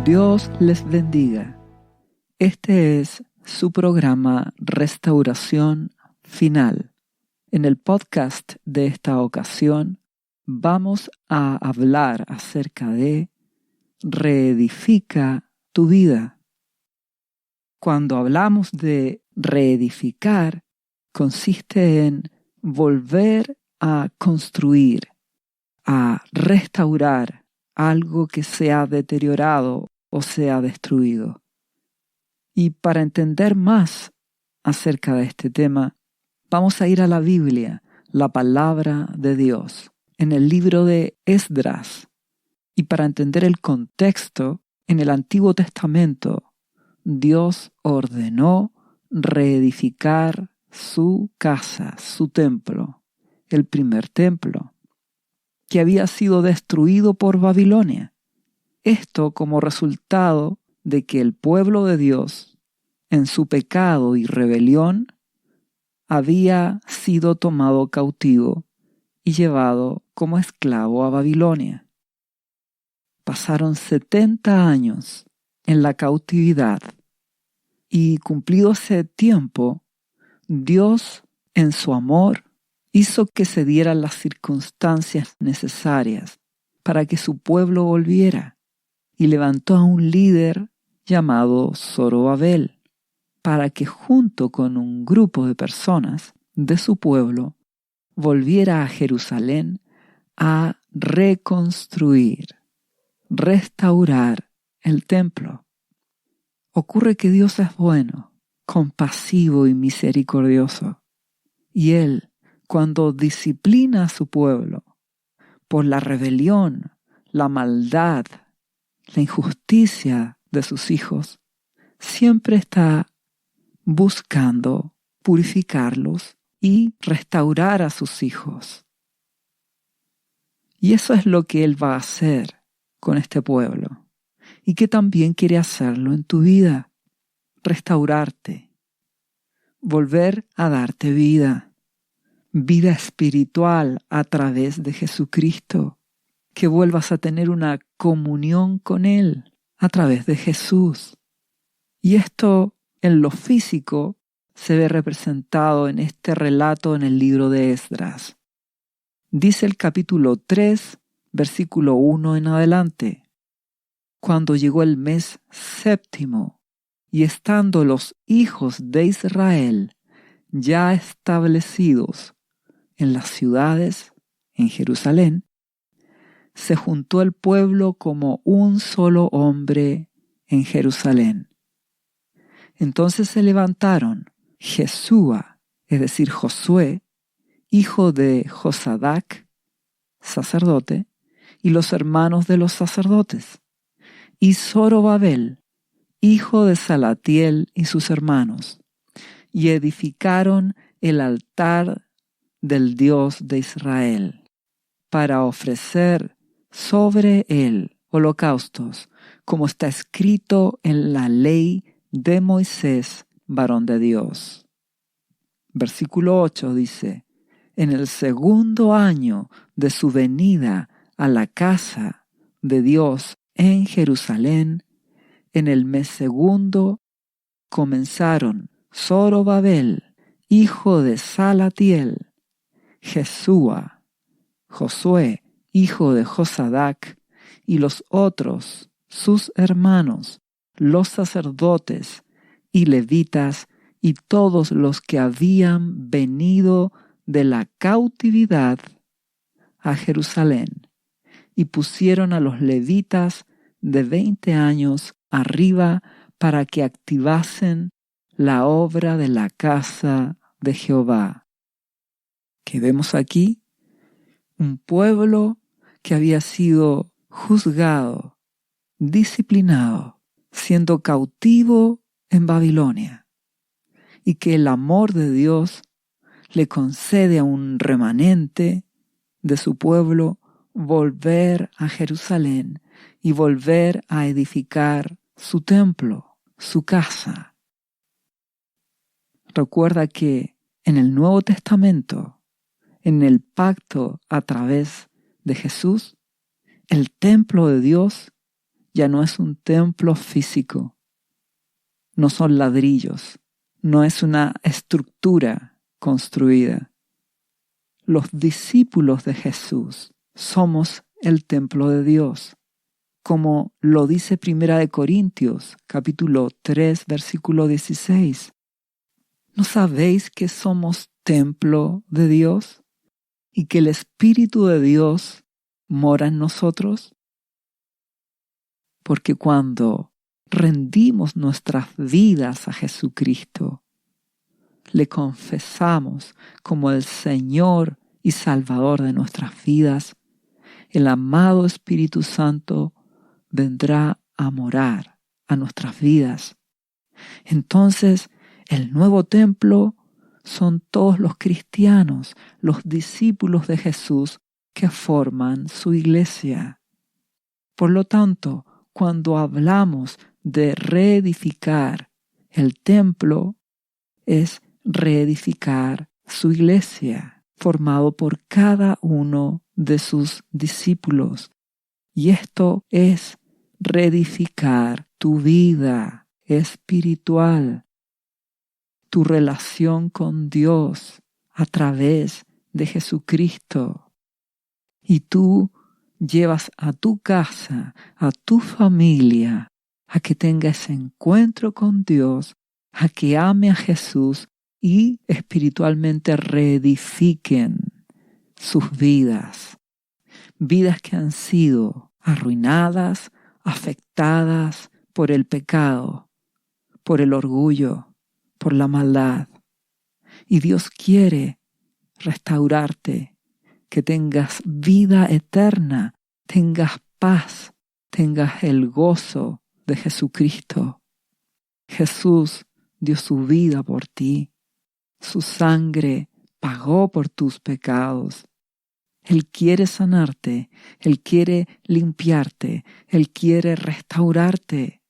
Dios les bendiga. Este es su programa Restauración Final. En el podcast de esta ocasión vamos a hablar acerca de reedifica tu vida. Cuando hablamos de reedificar, consiste en volver a construir, a restaurar algo que se ha deteriorado o se ha destruido. Y para entender más acerca de este tema, vamos a ir a la Biblia, la palabra de Dios, en el libro de Esdras. Y para entender el contexto, en el Antiguo Testamento, Dios ordenó reedificar su casa, su templo, el primer templo, que había sido destruido por Babilonia. Esto como resultado de que el pueblo de Dios, en su pecado y rebelión, había sido tomado cautivo y llevado como esclavo a Babilonia. Pasaron 70 años en la cautividad y cumplido ese tiempo, Dios, en su amor, hizo que se dieran las circunstancias necesarias para que su pueblo volviera y levantó a un líder llamado Zorobabel para que junto con un grupo de personas de su pueblo volviera a Jerusalén a reconstruir, restaurar el templo. Ocurre que Dios es bueno, compasivo y misericordioso, y Él, cuando disciplina a su pueblo por la rebelión, la maldad, la injusticia de sus hijos, siempre está buscando purificarlos y restaurar a sus hijos. Y eso es lo que Él va a hacer con este pueblo, y que también quiere hacerlo en tu vida, restaurarte, volver a darte vida espiritual a través de Jesucristo, que vuelvas a tener una comunión con Él a través de Jesús. Y esto en lo físico se ve representado en este relato en el libro de Esdras. Dice el capítulo 3, versículo 1 en adelante: Cuando llegó el mes séptimo, y estando los hijos de Israel ya establecidos en las ciudades, en Jerusalén, se juntó el pueblo como un solo hombre en Jerusalén. Entonces se levantaron Jesúa, es decir, Josué, hijo de Josadac, sacerdote, y los hermanos de los sacerdotes, y Zorobabel, hijo de Salatiel, y sus hermanos, y edificaron el altar del Dios de Israel, para ofrecer sobre él holocaustos, como está escrito en la ley de Moisés, varón de Dios. Versículo 8 dice: En el segundo año de su venida a la casa de Dios en Jerusalén, en el mes segundo, comenzaron Zorobabel, hijo de Salatiel, Jesúa, Josué, hijo de Josadac, y los otros, sus hermanos, los sacerdotes y levitas, y todos los que habían venido de la cautividad a Jerusalén, y pusieron a los levitas de 20 años arriba para que activasen la obra de la casa de Jehová. Que vemos aquí un pueblo que había sido juzgado, disciplinado, siendo cautivo en Babilonia, y que el amor de Dios le concede a un remanente de su pueblo volver a Jerusalén y volver a edificar su templo, su casa. Recuerda que en el Nuevo Testamento, en el pacto a través de Jesús, el templo de Dios ya no es un templo físico, no son ladrillos, no es una estructura construida. Los discípulos de Jesús somos el templo de Dios, como lo dice 1 Corintios, capítulo 3, versículo 16. ¿No sabéis que somos templo de Dios y que el Espíritu de Dios mora en nosotros? Porque cuando rendimos nuestras vidas a Jesucristo, le confesamos como el Señor y Salvador de nuestras vidas, el amado Espíritu Santo vendrá a morar a nuestras vidas. Entonces, el nuevo templo son todos los cristianos, los discípulos de Jesús que forman su iglesia. Por lo tanto, cuando hablamos de reedificar el templo, es reedificar su iglesia, formado por cada uno de sus discípulos. Y esto es reedificar tu vida espiritual, tu relación con Dios a través de Jesucristo. Y tú llevas a tu casa, a tu familia, a que tenga ese encuentro con Dios, a que ame a Jesús y espiritualmente reedifiquen sus vidas. Vidas que han sido arruinadas, afectadas por el pecado, por el orgullo, por la maldad. Y Dios quiere restaurarte, que tengas vida eterna, tengas paz, tengas el gozo de Jesucristo. Jesús dio su vida por ti, su sangre pagó por tus pecados. Él quiere sanarte, Él quiere limpiarte, Él quiere restaurarte,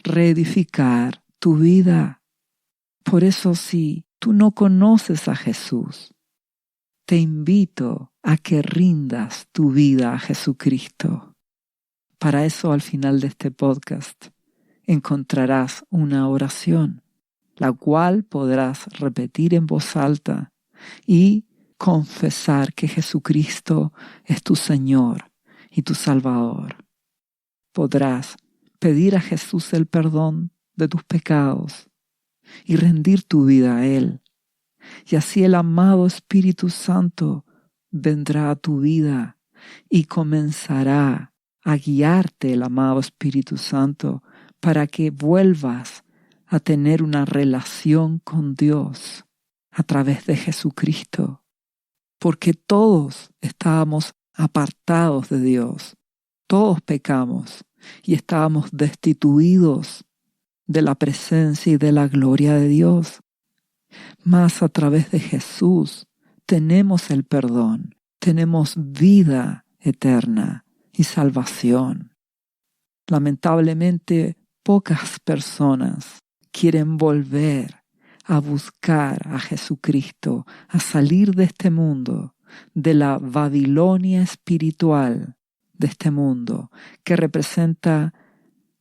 reedificar tu vida. Por eso, si tú no conoces a Jesús, te invito a que rindas tu vida a Jesucristo. Para eso, al final de este podcast, encontrarás una oración, la cual podrás repetir en voz alta y confesar que Jesucristo es tu Señor y tu Salvador. Podrás pedir a Jesús el perdón de tus pecados y rendir tu vida a Él. Y así el amado Espíritu Santo vendrá a tu vida y comenzará a guiarte el amado Espíritu Santo para que vuelvas a tener una relación con Dios a través de Jesucristo. Porque todos estábamos apartados de Dios, todos pecamos y estábamos destituidos de la presencia y de la gloria de Dios. Mas a través de Jesús tenemos el perdón, tenemos vida eterna y salvación. Lamentablemente, pocas personas quieren volver a buscar a Jesucristo, a salir de este mundo, de la Babilonia espiritual de este mundo, que representa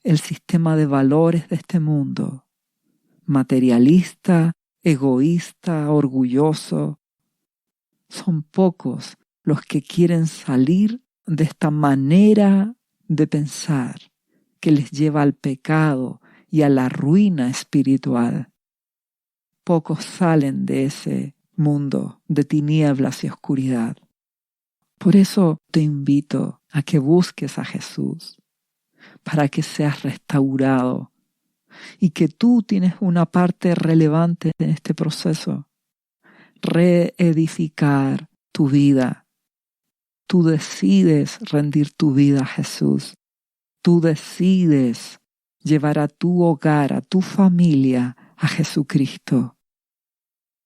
el sistema de valores de este mundo, materialista, egoísta, orgulloso. Son pocos los que quieren salir de esta manera de pensar que les lleva al pecado y a la ruina espiritual. Pocos salen de ese mundo de tinieblas y oscuridad. Por eso te invito a que busques a Jesús, para que seas restaurado y que tú tienes una parte relevante en este proceso. Reedificar tu vida. Tú decides rendir tu vida a Jesús. Tú decides llevar a tu hogar, a tu familia, a Jesucristo.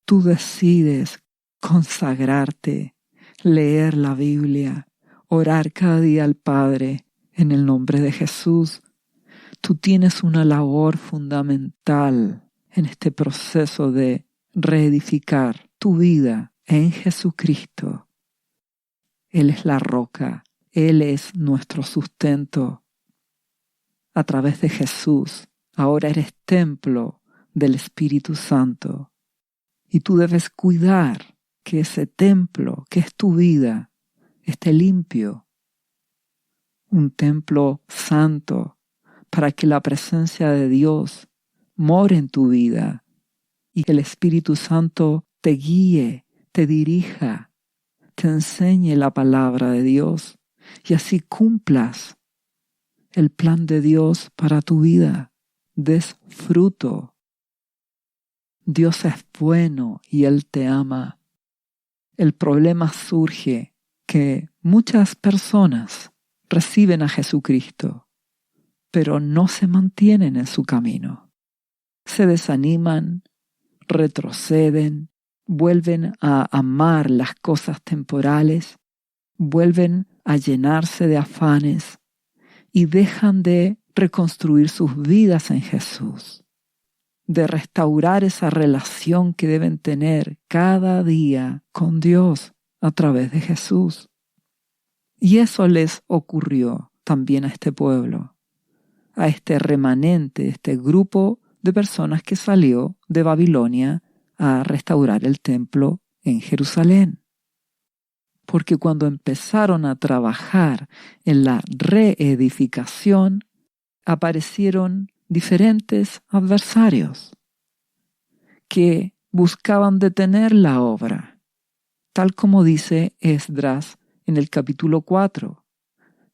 Tú decides consagrarte, leer la Biblia, orar cada día al Padre en el nombre de Jesús. Tú tienes una labor fundamental en este proceso de reedificar tu vida en Jesucristo. Él es la roca, Él es nuestro sustento. a través de Jesús. Ahora eres templo del Espíritu Santo. Y tú debes cuidar que ese templo, que es tu vida, esté limpio. Un templo santo para que la presencia de Dios more en tu vida y que el Espíritu Santo te guíe, te dirija, te enseñe la palabra de Dios y así cumplas el plan de Dios para tu vida. Des fruto. Dios es bueno y Él te ama. El problema surge que muchas personas reciben a Jesucristo, pero no se mantienen en su camino. Se desaniman, retroceden, vuelven a amar las cosas temporales, vuelven a llenarse de afanes y dejan de reconstruir sus vidas en Jesús, de restaurar esa relación que deben tener cada día con Dios a través de Jesús. Y eso les ocurrió también a este pueblo, a este remanente, este grupo de personas que salió de Babilonia a restaurar el templo en Jerusalén. Porque cuando empezaron a trabajar en la reedificación, aparecieron diferentes adversarios que buscaban detener la obra, tal como dice Esdras en el capítulo 4.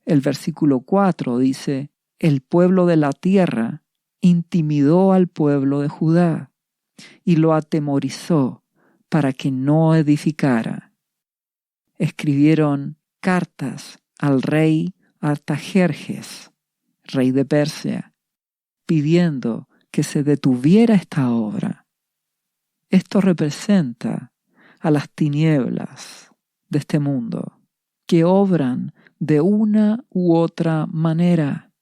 El versículo 4 dice: el pueblo de la tierra intimidó al pueblo de Judá y lo atemorizó para que no edificara. Escribieron cartas al rey Artajerjes, rey de Persia, pidiendo que se detuviera esta obra. Esto representa a las tinieblas de este mundo, que obran de una u otra manera,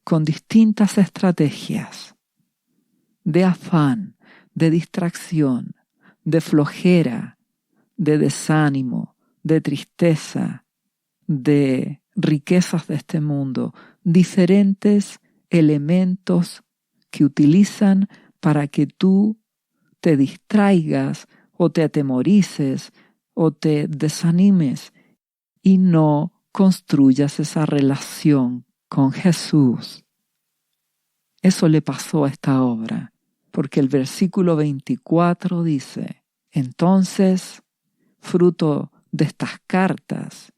con distintas estrategias, de afán, de distracción, de flojera, de desánimo, de tristeza, de riquezas de este mundo, diferentes elementos que utilizan para que tú te distraigas o te atemorices o te desanimes y no construyas esa relación con Jesús. Eso le pasó a esta obra, porque el versículo 24 dice: entonces, fruto de estas cartas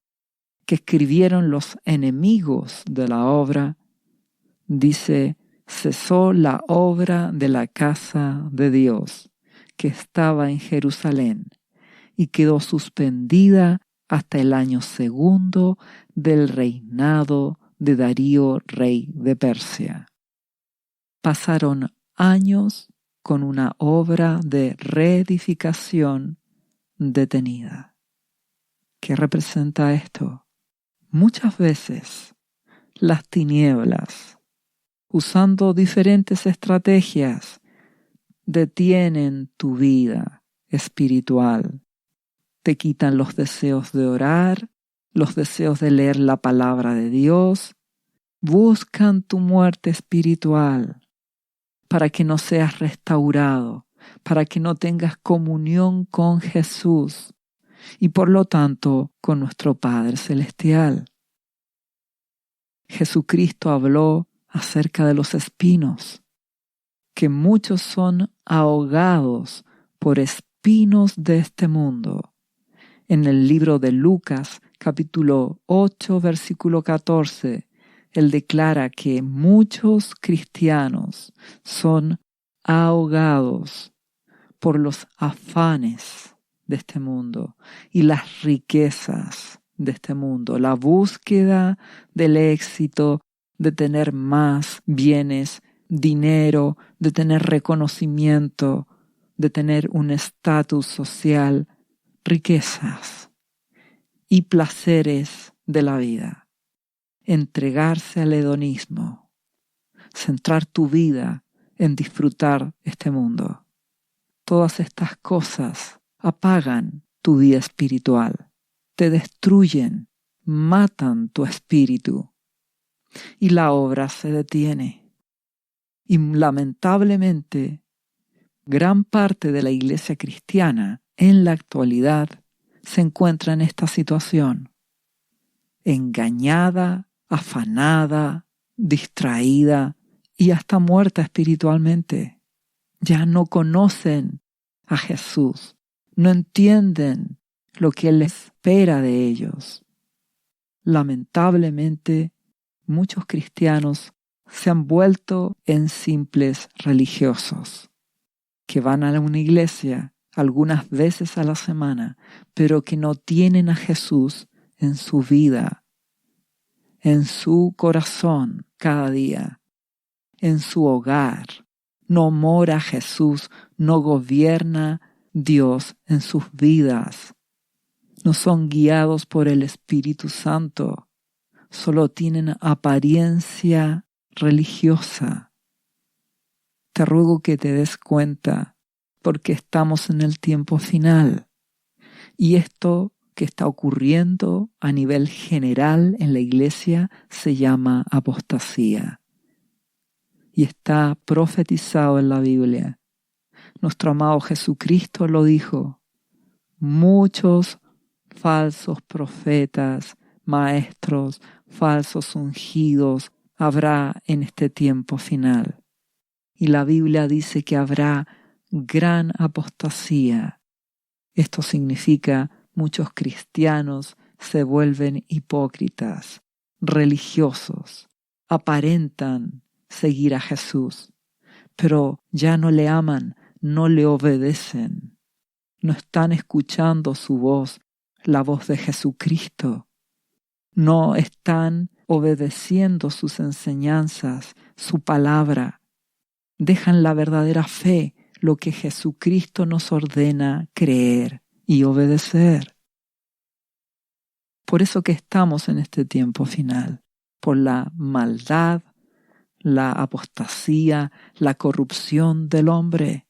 que escribieron los enemigos de la obra, dice, cesó la obra de la casa de Dios que estaba en Jerusalén y quedó suspendida hasta el año 2 del reinado de Darío, rey de Persia. Pasaron años con una obra de reedificación detenida. ¿Qué representa esto? Muchas veces las tinieblas, usando diferentes estrategias, detienen tu vida espiritual. Te quitan los deseos de orar, los deseos de leer la palabra de Dios. Buscan tu muerte espiritual para que no seas restaurado, para que no tengas comunión con Jesús y por lo tanto con nuestro Padre Celestial. Jesucristo habló acerca de los espinos, que muchos son ahogados por espinos de este mundo. En el libro de Lucas, capítulo 8, versículo 14, Él declara que muchos cristianos son ahogados por los afanes de este mundo y las riquezas de este mundo, la búsqueda del éxito, de tener más bienes, dinero, de tener reconocimiento, de tener un estatus social, riquezas y placeres de la vida. Entregarse al hedonismo, centrar tu vida en disfrutar este mundo. Todas estas cosas apagan tu vida espiritual, te destruyen, matan tu espíritu. y la obra se detiene. Y lamentablemente, gran parte de la iglesia cristiana en la actualidad se encuentra en esta situación, engañada, afanada, distraída y hasta muerta espiritualmente. Ya no conocen a Jesús, no entienden lo que Él espera de ellos. Lamentablemente, muchos cristianos se han vuelto en simples religiosos, que van a una iglesia algunas veces a la semana, pero que no tienen a Jesús en su vida, en su corazón cada día, en su hogar. No mora Jesús, no gobierna Dios en sus vidas. No son guiados por el Espíritu Santo, solo tienen apariencia religiosa. Te ruego que te des cuenta, porque estamos en el tiempo final. Y esto que está ocurriendo a nivel general en la iglesia se llama apostasía. Y está profetizado en la Biblia. Nuestro amado Jesucristo lo dijo. Muchos falsos profetas, maestros, falsos ungidos habrá en este tiempo final. Y la Biblia dice que habrá gran apostasía. Esto significa muchos cristianos se vuelven hipócritas, religiosos, aparentan seguir a Jesús, pero ya no le aman, no le obedecen, no están escuchando su voz, la voz de Jesucristo, no están obedeciendo sus enseñanzas, su palabra, dejan la verdadera fe, lo que Jesucristo nos ordena creer y obedecer. Por eso que estamos en este tiempo final, por la maldad, la apostasía, la corrupción del hombre.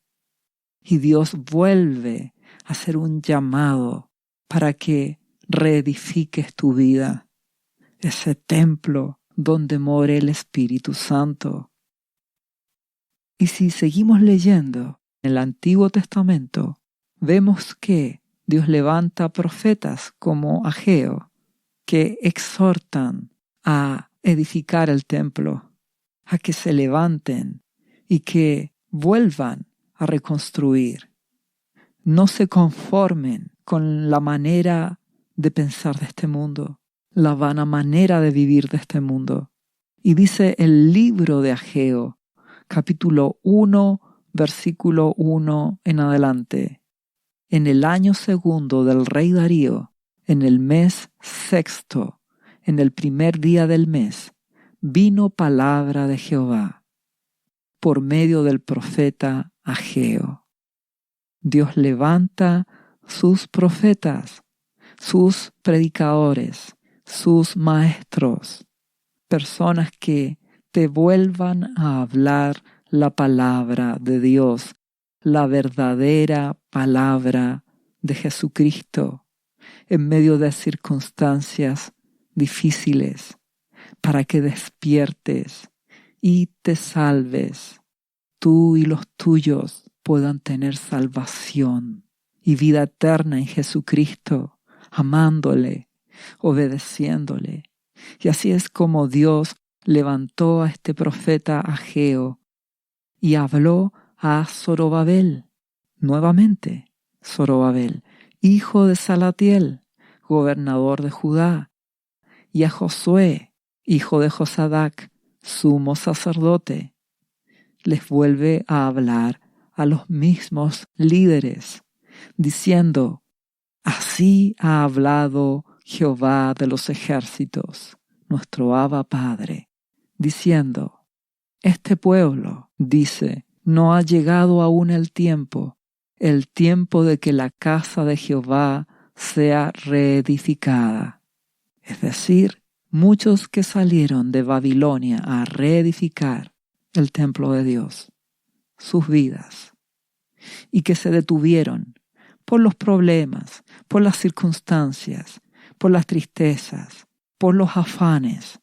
Y Dios vuelve a hacer un llamado para que reedifiques tu vida, ese templo donde more el Espíritu Santo. Y si seguimos leyendo en el Antiguo Testamento, vemos que Dios levanta profetas como Ageo, que exhortan a edificar el templo, a que se levanten y que vuelvan a reconstruir. No se conformen con la manera de pensar de este mundo, la vana manera de vivir de este mundo. Y dice el libro de Ageo, capítulo 1, versículo 1 en adelante. En el año 2 del rey Darío, en el mes 6, en el primer día del mes, vino palabra de Jehová por medio del profeta Ageo. Dios levanta sus profetas, sus predicadores, sus maestros, personas que te vuelvan a hablar la palabra de Dios, la verdadera palabra de Jesucristo, en medio de circunstancias difíciles, para que despiertes y te salves. Tú y los tuyos puedan tener salvación y vida eterna en Jesucristo, amándole, obedeciéndole. Y así es como Dios levantó a este profeta Ageo y habló a Zorobabel, nuevamente Zorobabel, hijo de Salatiel, gobernador de Judá, y a Josué, hijo de Josadac, sumo sacerdote. Les vuelve a hablar a los mismos líderes, diciendo: así ha hablado Jehová de los ejércitos, nuestro Abba Padre, diciendo: este pueblo, dice, no ha llegado aún el tiempo de que la casa de Jehová sea reedificada. Es decir, muchos que salieron de Babilonia a reedificar el templo de Dios, sus vidas, y que se detuvieron por los problemas, por las circunstancias, por las tristezas, por los afanes,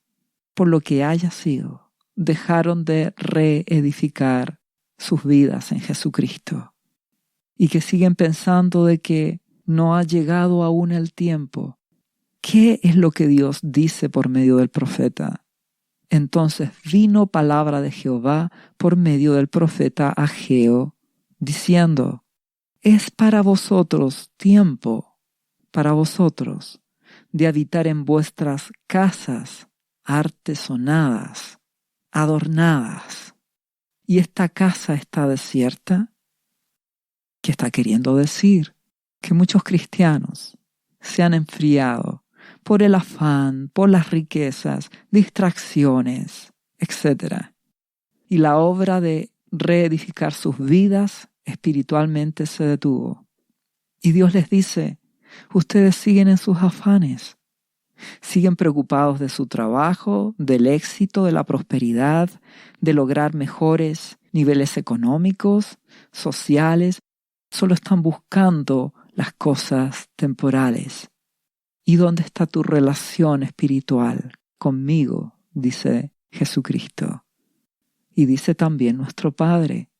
por lo que haya sido, dejaron de reedificar sus vidas en Jesucristo y que siguen pensando de que no ha llegado aún el tiempo. ¿Qué es lo que Dios dice por medio del profeta? Entonces vino palabra de Jehová por medio del profeta Ageo, diciendo: es para vosotros tiempo, para vosotros, de habitar en vuestras casas artesonadas, adornadas. ¿Y esta casa está desierta? ¿Qué está queriendo decir? Que muchos cristianos se han enfriado por el afán, por las riquezas, distracciones, etc. Y la obra de reedificar sus vidas espiritualmente se detuvo. Y Dios les dice: ustedes siguen en sus afanes, siguen preocupados de su trabajo, del éxito, de la prosperidad, de lograr mejores niveles económicos, sociales. Solo están buscando las cosas temporales. ¿Y dónde está tu relación espiritual conmigo?, dice Jesucristo. Y dice también nuestro Padre: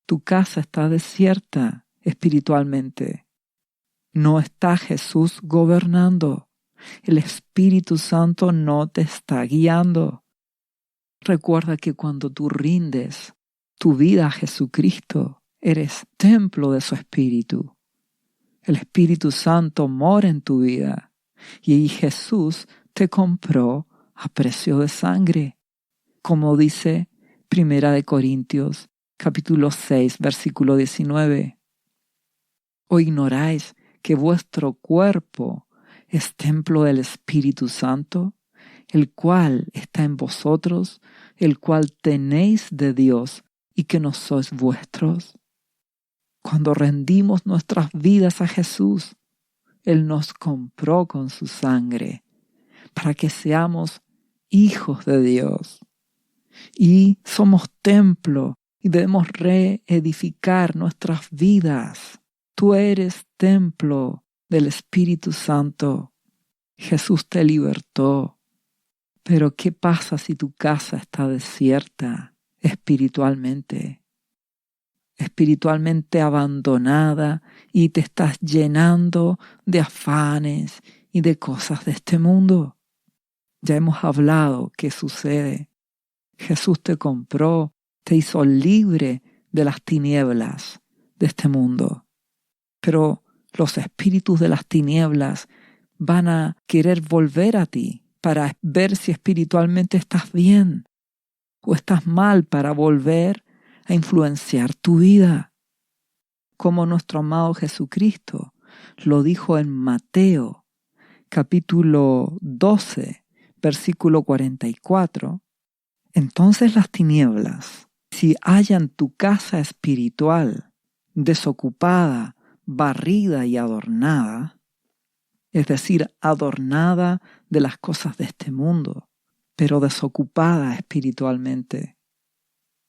tu casa está desierta espiritualmente. No está Jesús gobernando. El Espíritu Santo no te está guiando. Recuerda que cuando tú rindes tu vida a Jesucristo, eres templo de su Espíritu. El Espíritu Santo mora en tu vida y Jesús te compró a precio de sangre, como dice 1 Corintios capítulo 6, versículo 19. ¿O ignoráis que vuestro cuerpo es templo del Espíritu Santo, el cual está en vosotros, el cual tenéis de Dios, y que no sois vuestros? Cuando rendimos nuestras vidas a Jesús, Él nos compró con su sangre para que seamos hijos de Dios. Y somos templo y debemos reedificar nuestras vidas. Tú eres templo del Espíritu Santo. Jesús te libertó. Pero ¿qué pasa si tu casa está desierta espiritualmente? Espiritualmente abandonada y te estás llenando de afanes y de cosas de este mundo. Ya hemos hablado qué sucede. Jesús te compró, te hizo libre de las tinieblas de este mundo. Pero los espíritus de las tinieblas van a querer volver a ti para ver si espiritualmente estás bien o estás mal, para volver a influenciar tu vida. Como nuestro amado Jesucristo lo dijo en Mateo, capítulo 12, versículo 44. Entonces las tinieblas, si hallan tu casa espiritual desocupada, barrida y adornada, es decir, adornada de las cosas de este mundo, pero desocupada espiritualmente,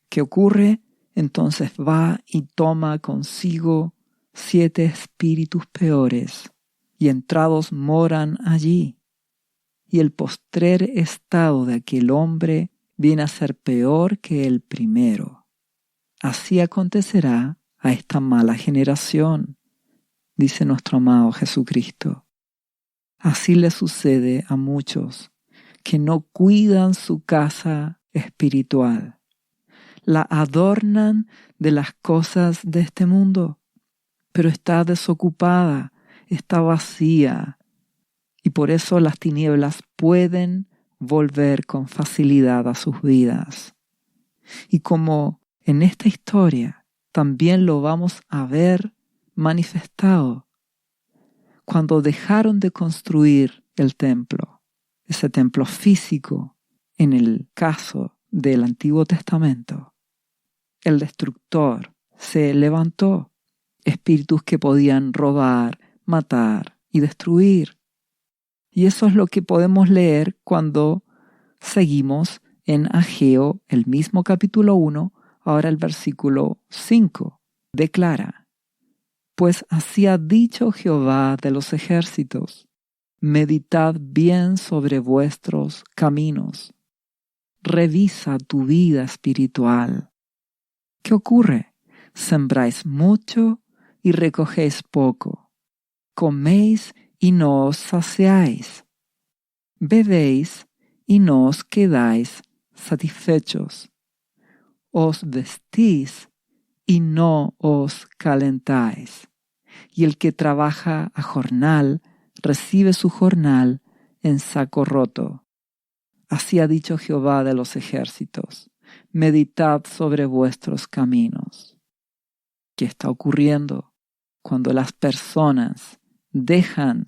¿qué ocurre? Entonces va y toma consigo 7 espíritus peores, y entrados moran allí. Y el postrer estado de aquel hombre viene a ser peor que el primero. Así acontecerá a esta mala generación, dice nuestro amado Jesucristo. Así le sucede a muchos que no cuidan su casa espiritual. La adornan de las cosas de este mundo, pero está desocupada, está vacía, y por eso las tinieblas pueden volver con facilidad a sus vidas. Y como en esta historia también lo vamos a ver manifestado cuando dejaron de construir el templo, ese templo físico, en el caso del Antiguo Testamento, el destructor se levantó, espíritus que podían robar, matar y destruir. Y eso es lo que podemos leer cuando seguimos en Ageo, el mismo capítulo 1, ahora el versículo 5. Declara: pues así ha dicho Jehová de los ejércitos, meditad bien sobre vuestros caminos, revisa tu vida espiritual. ¿Qué ocurre? Sembráis mucho y recogéis poco. Coméis y no os saciáis. Bebéis y no os quedáis satisfechos. Os vestís y no os calentáis. Y el que trabaja a jornal recibe su jornal en saco roto. Así ha dicho Jehová de los ejércitos: meditad sobre vuestros caminos. ¿Qué está ocurriendo? Cuando las personas dejan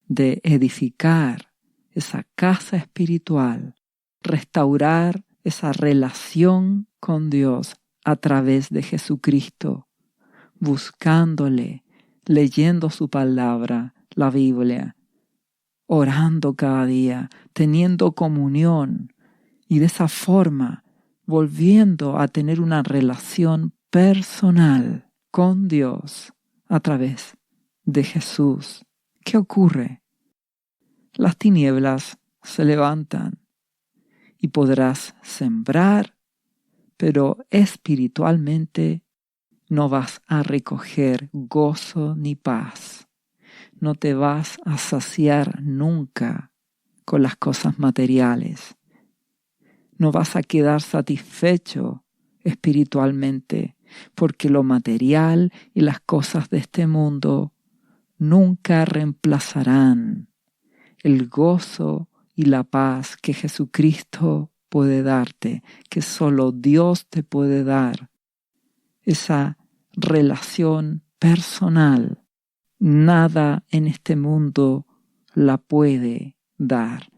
de edificar esa casa espiritual, restaurar esa relación con Dios a través de Jesucristo, buscándole, leyendo su palabra, la Biblia, orando cada día, teniendo comunión y de esa forma volviendo a tener una relación personal con Dios a través de Jesús. ¿Qué ocurre? Las tinieblas se levantan y podrás sembrar, pero espiritualmente no vas a recoger gozo ni paz. No te vas a saciar nunca con las cosas materiales. No vas a quedar satisfecho espiritualmente, porque lo material y las cosas de este mundo nunca reemplazarán el gozo y la paz que Jesucristo puede darte, que solo Dios te puede dar. Esa relación personal, nada en este mundo la puede dar.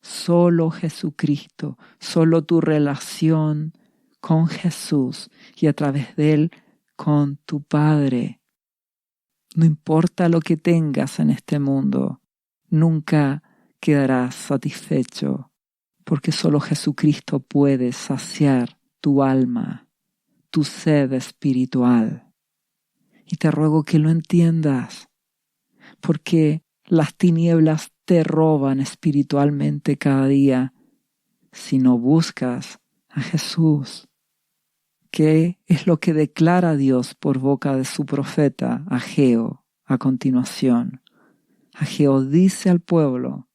Solo Jesucristo, solo tu relación con Jesús y a través de Él con tu Padre. No importa lo que tengas en este mundo, nunca quedarás satisfecho, porque solo Jesucristo puede saciar tu alma, tu sed espiritual. Y te ruego que lo entiendas, porque las tinieblas te roban espiritualmente cada día si no buscas a Jesús. ¿Qué es lo que declara Dios por boca de su profeta Ageo a continuación? Ageo dice al pueblo: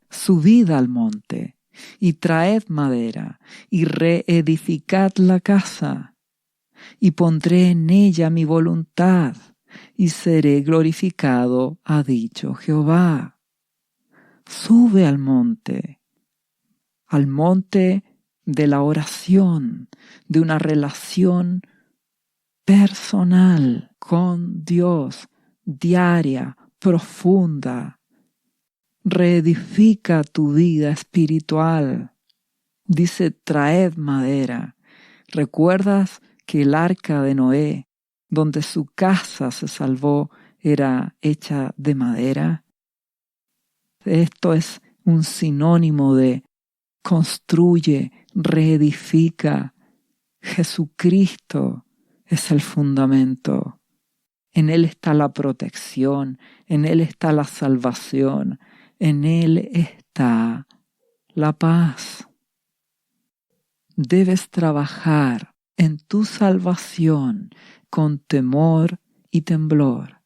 subid al monte y traed madera y reedificad la casa, y pondré en ella mi voluntad y seré glorificado, ha dicho Jehová. Sube al monte de la oración, de una relación personal con Dios, diaria, profunda. Reedifica tu vida espiritual. Dice: traed madera. ¿Recuerdas que el arca de Noé, donde su casa se salvó, era hecha de madera? Esto es un sinónimo de construye, reedifica. Jesucristo es el fundamento. En Él está la protección, en Él está la salvación, en Él está la paz. Debes trabajar en tu salvación con temor y temblor.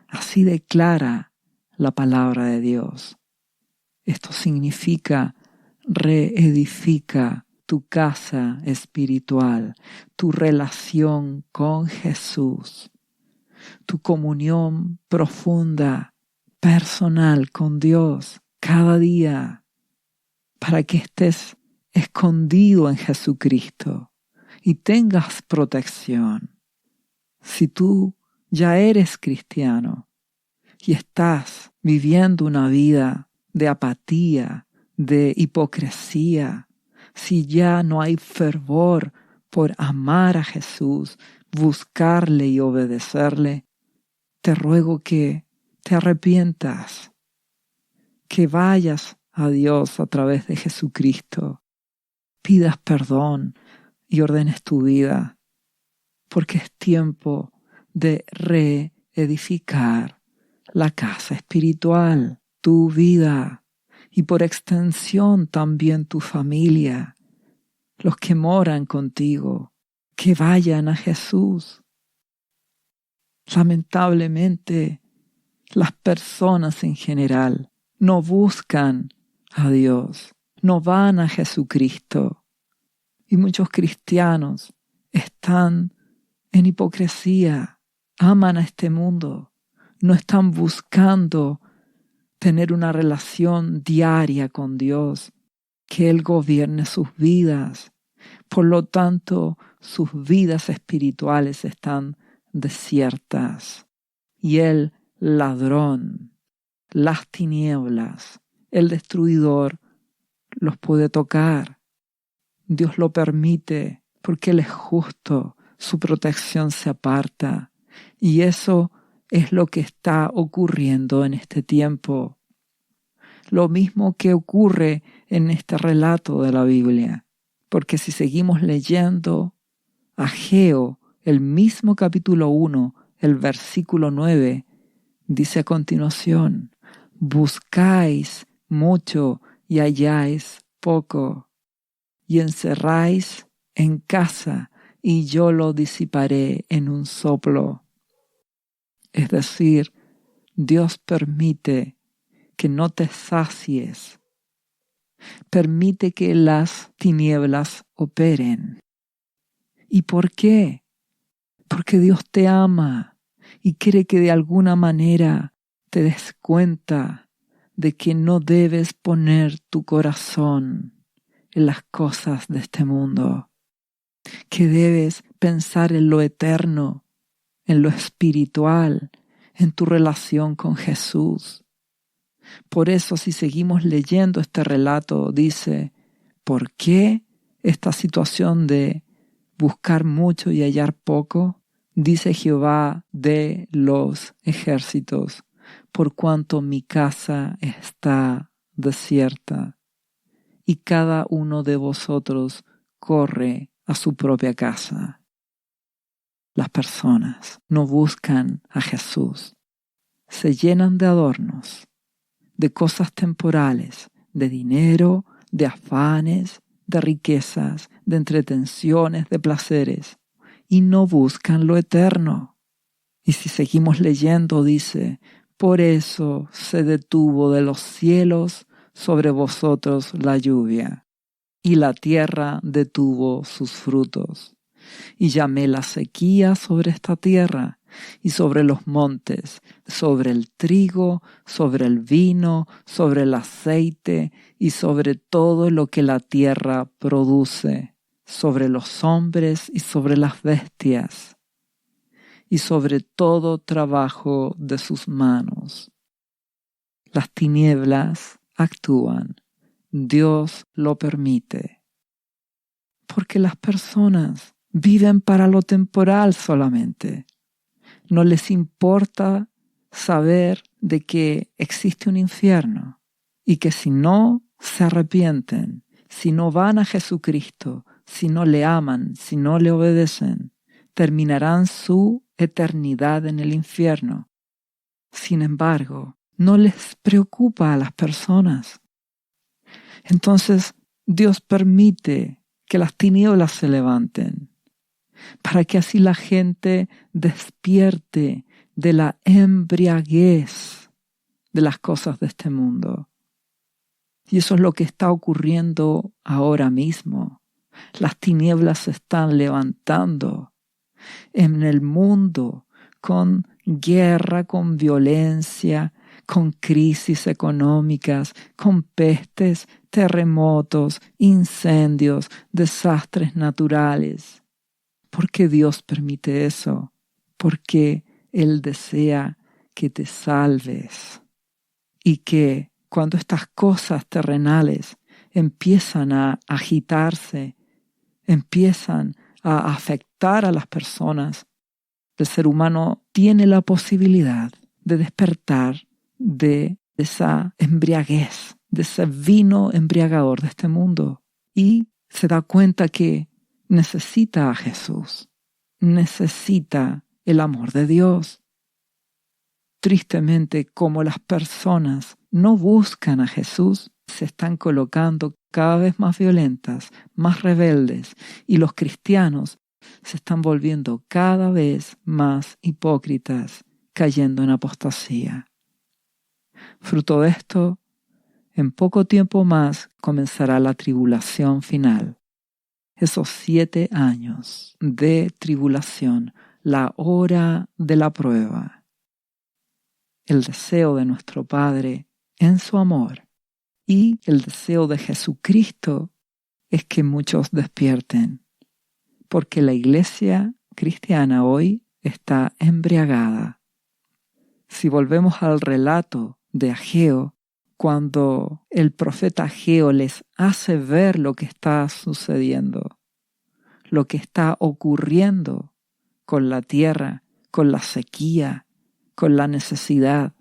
Así declara la palabra de Dios. Esto significa: reedifica tu casa espiritual, tu relación con Jesús, tu comunión profunda, personal con Dios cada día, para que estés escondido en Jesucristo y tengas protección. Si tú ya eres cristiano y estás viviendo una vida de apatía, de hipocresía, si ya no hay fervor por amar a Jesús, buscarle y obedecerle, te ruego que te arrepientas, que vayas a Dios a través de Jesucristo, pidas perdón y ordenes tu vida, porque es tiempo de reedificar la casa espiritual, tu vida, y por extensión también tu familia, los que moran contigo, que vayan a Jesús. Lamentablemente, las personas en general no buscan a Dios, no van a Jesucristo. Y muchos cristianos están en hipocresía, aman a este mundo, no están buscando tener una relación diaria con Dios, que Él gobierne sus vidas. Por lo tanto, sus vidas espirituales están desiertas. Y el ladrón, las tinieblas, el destruidor, los puede tocar. Dios lo permite porque Él es justo, su protección se aparta. Y eso es lo que está ocurriendo en este tiempo. Lo mismo que ocurre en este relato de la Biblia. Porque si seguimos leyendo, Ageo, el mismo capítulo 1, el versículo 9, dice a continuación: buscáis mucho y halláis poco, y encerráis en casa, y yo lo disiparé en un soplo. Es decir, Dios permite que no te sacies, permite que las tinieblas operen. ¿Y por qué? Porque Dios te ama y quiere que de alguna manera te des cuenta de que no debes poner tu corazón en las cosas de este mundo, que debes pensar en lo eterno, en lo espiritual, en tu relación con Jesús. Por eso, si seguimos leyendo este relato, dice: ¿por qué esta situación de buscar mucho y hallar poco? Dice Jehová de los ejércitos: por cuanto mi casa está desierta, y cada uno de vosotros corre a su propia casa. Las personas no buscan a Jesús. Se llenan de adornos, de cosas temporales, de dinero, de afanes, de riquezas, de entretenciones, de placeres, y no buscan lo eterno. Y si seguimos leyendo, dice: por eso se detuvo de los cielos sobre vosotros la lluvia, y la tierra detuvo sus frutos. Y llamé la sequía sobre esta tierra, y sobre los montes, sobre el trigo, sobre el vino, sobre el aceite, y sobre todo lo que la tierra produce, sobre los hombres y sobre las bestias, y sobre todo trabajo de sus manos. Las tinieblas actúan, Dios lo permite, porque las personas viven para lo temporal solamente. No les importa saber de que existe un infierno y que si no se arrepienten, si no van a Jesucristo, si no le aman, si no le obedecen, terminarán su eternidad en el infierno. Sin embargo, no les preocupa a las personas. Entonces, Dios permite que las tinieblas se levanten, para que así la gente despierte de la embriaguez de las cosas de este mundo. Y eso es lo que está ocurriendo ahora mismo. Las tinieblas se están levantando en el mundo con guerra, con violencia, con crisis económicas, con pestes, terremotos, incendios, desastres naturales. ¿Por qué Dios permite eso? Porque Él desea que te salves y que cuando estas cosas terrenales empiezan a agitarse, empiezan a afectar a las personas, el ser humano tiene la posibilidad de despertar de esa embriaguez, de ese vino embriagador de este mundo, y se da cuenta que necesita a Jesús, necesita el amor de Dios. Tristemente, como las personas no buscan a Jesús, se están colocando cada vez más violentas, más rebeldes, y los cristianos se están volviendo cada vez más hipócritas, cayendo en apostasía. Fruto de esto, en poco tiempo más comenzará la tribulación final. Esos 7 años de tribulación, la hora de la prueba. El deseo de nuestro Padre en su amor y el deseo de Jesucristo es que muchos despierten, porque la iglesia cristiana hoy está embriagada. Si volvemos al relato de Ageo, cuando el profeta Ageo les hace ver lo que está sucediendo, lo que está ocurriendo con la tierra, con la sequía, con la necesidad,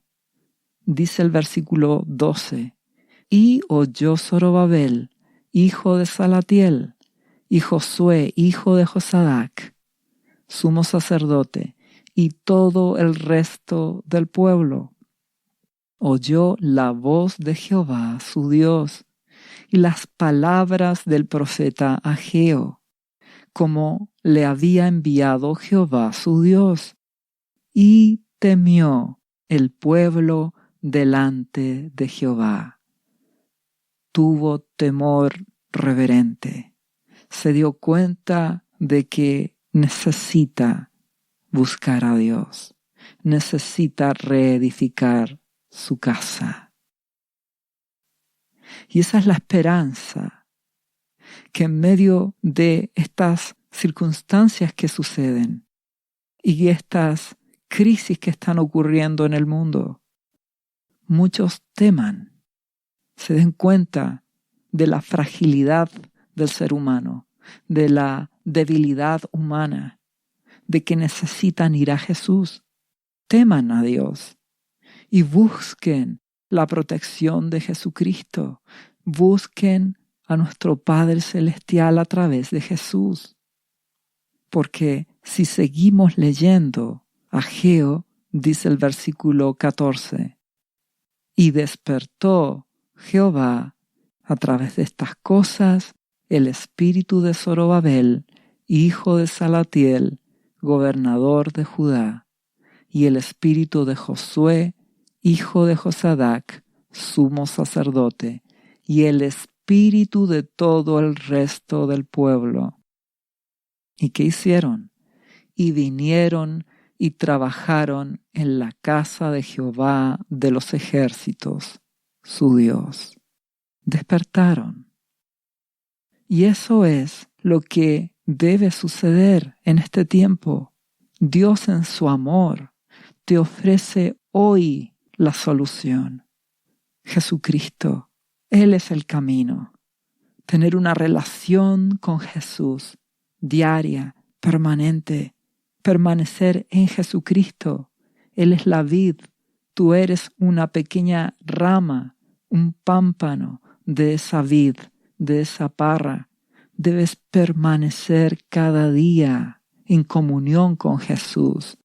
dice el versículo 12, y oyó Zorobabel, hijo de Salatiel, y Josué, hijo de Josadac, sumo sacerdote, y todo el resto del pueblo. Oyó la voz de Jehová, su Dios, y las palabras del profeta Ageo, como le había enviado Jehová, su Dios, y temió el pueblo delante de Jehová. Tuvo temor reverente. Se dio cuenta de que necesita buscar a Dios, necesita reedificar su casa. Y esa es la esperanza, que en medio de estas circunstancias que suceden y estas crisis que están ocurriendo en el mundo, muchos teman, se den cuenta de la fragilidad del ser humano, de la debilidad humana, de que necesitan ir a Jesús, teman a Dios y busquen la protección de Jesucristo, busquen a nuestro Padre Celestial a través de Jesús. Porque si seguimos leyendo, Ageo dice el versículo 14, y despertó Jehová a través de estas cosas el espíritu de Zorobabel, hijo de Salatiel, gobernador de Judá, y el espíritu de Josué, hijo de Josadac, sumo sacerdote, y el espíritu de todo el resto del pueblo. ¿Y qué hicieron? Y vinieron y trabajaron en la casa de Jehová de los ejércitos, su Dios. Despertaron. Y eso es lo que debe suceder en este tiempo. Dios en su amor te ofrece hoy la solución. Jesucristo, Él es el camino. Tener una relación con Jesús, diaria, permanente, permanecer en Jesucristo. Él es la vid, tú eres una pequeña rama, un pámpano de esa vid, de esa parra. Debes permanecer cada día en comunión con Jesús.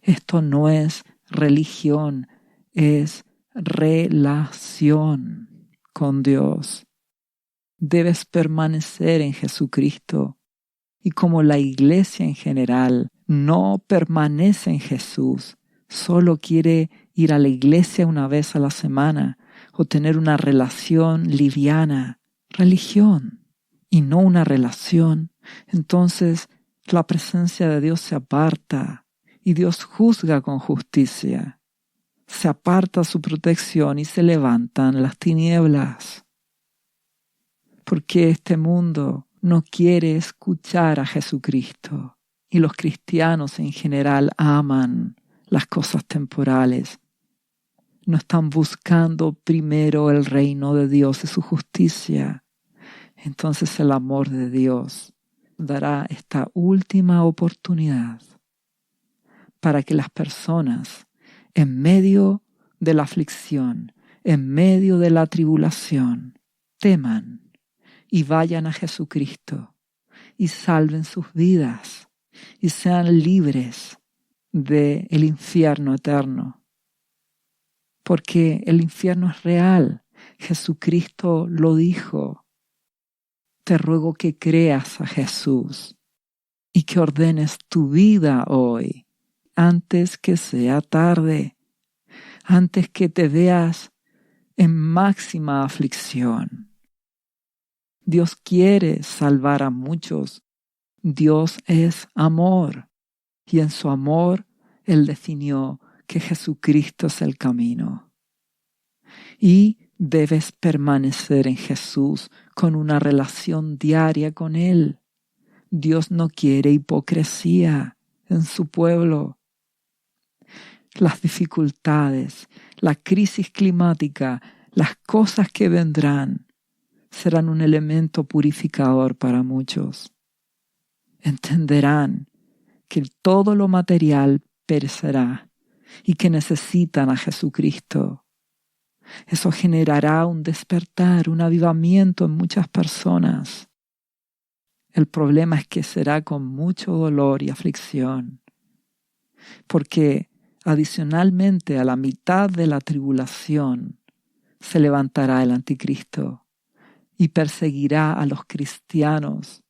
Esto no es religión, es relación con Dios. Debes permanecer en Jesucristo. Y como la iglesia en general no permanece en Jesús, solo quiere ir a la iglesia una vez a la semana o tener una relación liviana, religión, y no una relación, entonces la presencia de Dios se aparta y Dios juzga con justicia. Se aparta su protección y se levantan las tinieblas. Porque este mundo no quiere escuchar a Jesucristo y los cristianos en general aman las cosas temporales. No están buscando primero el reino de Dios y su justicia. Entonces el amor de Dios dará esta última oportunidad para que las personas en medio de la aflicción, en medio de la tribulación, teman y vayan a Jesucristo y salven sus vidas y sean libres del infierno eterno. Porque el infierno es real Jesucristo lo dijo. Te ruego que creas a Jesús y que ordenes tu vida hoy, antes que sea tarde, antes que te veas en máxima aflicción. Dios quiere salvar a muchos. Dios es amor, y en su amor Él definió que Jesucristo es el camino. Y debes permanecer en Jesús con una relación diaria con Él. Dios no quiere hipocresía en su pueblo. Las dificultades, la crisis climática, las cosas que vendrán, serán un elemento purificador para muchos. Entenderán que todo lo material perecerá y que necesitan a Jesucristo. Eso generará un despertar, un avivamiento en muchas personas. El problema es que será con mucho dolor y aflicción, porque adicionalmente a la mitad de la tribulación se levantará el anticristo y perseguirá a los cristianos,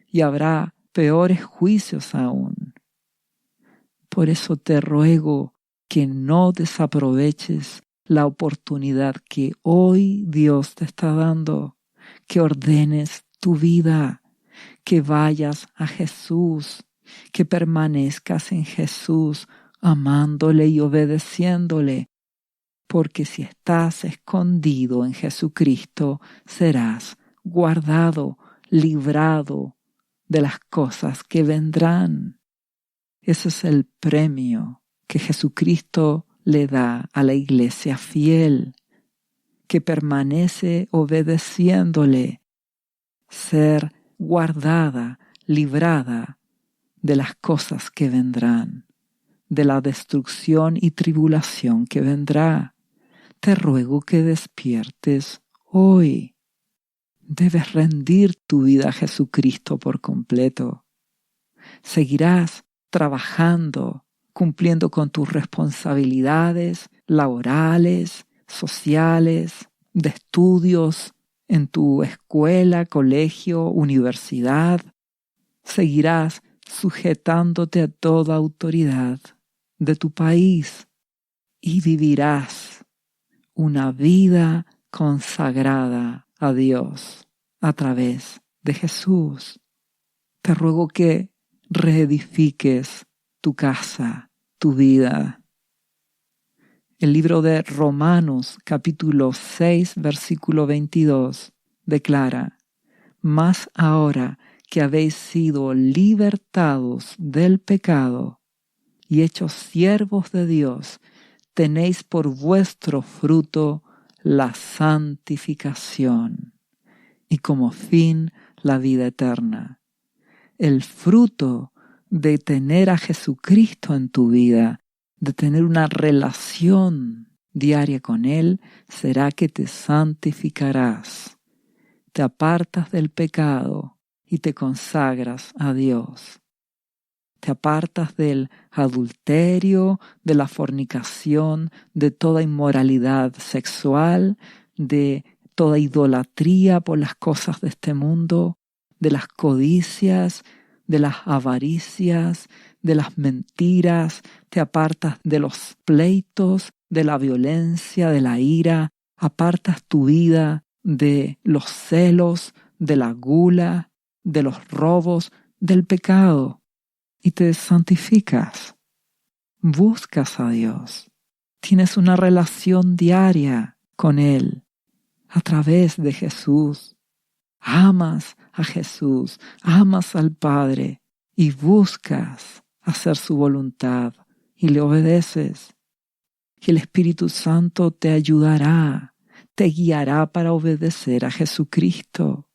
y habrá peores juicios aún. Por eso te ruego que no desaproveches la oportunidad que hoy Dios te está dando, que ordenes tu vida, que vayas a Jesús, que permanezcas en Jesús, amándole y obedeciéndole, porque si estás escondido en Jesucristo, serás guardado, librado de las cosas que vendrán. Ese es el premio que Jesucristo le da a la iglesia fiel, que permanece obedeciéndole, ser guardada, librada de las cosas que vendrán, de la destrucción y tribulación que vendrá. Te ruego que despiertes hoy. Debes rendir tu vida a Jesucristo por completo. Seguirás trabajando, cumpliendo con tus responsabilidades laborales, sociales, de estudios, en tu escuela, colegio, universidad. Seguirás sujetándote a toda autoridad de tu país y vivirás una vida consagrada a Dios a través de Jesús. Te ruego que reedifiques tu casa, tu vida. El libro de Romanos, capítulo 6, versículo 22, declara: Mas ahora que habéis sido libertados del pecado y hechos siervos de Dios, tenéis por vuestro fruto la santificación y como fin la vida eterna. El fruto de tener a Jesucristo en tu vida, de tener una relación diaria con Él, será que te santificarás, te apartas del pecado y te consagras a Dios. Te apartas del adulterio, de la fornicación, de toda inmoralidad sexual, de toda idolatría por las cosas de este mundo, de las codicias, de las avaricias, de las mentiras. Te apartas de los pleitos, de la violencia, de la ira. Apartas tu vida de los celos, de la gula, de los robos, del pecado. Y te santificas, buscas a Dios, tienes una relación diaria con Él a través de Jesús. Amas a Jesús, amas al Padre y buscas hacer su voluntad y le obedeces. Y el Espíritu Santo te ayudará, te guiará para obedecer a Jesucristo.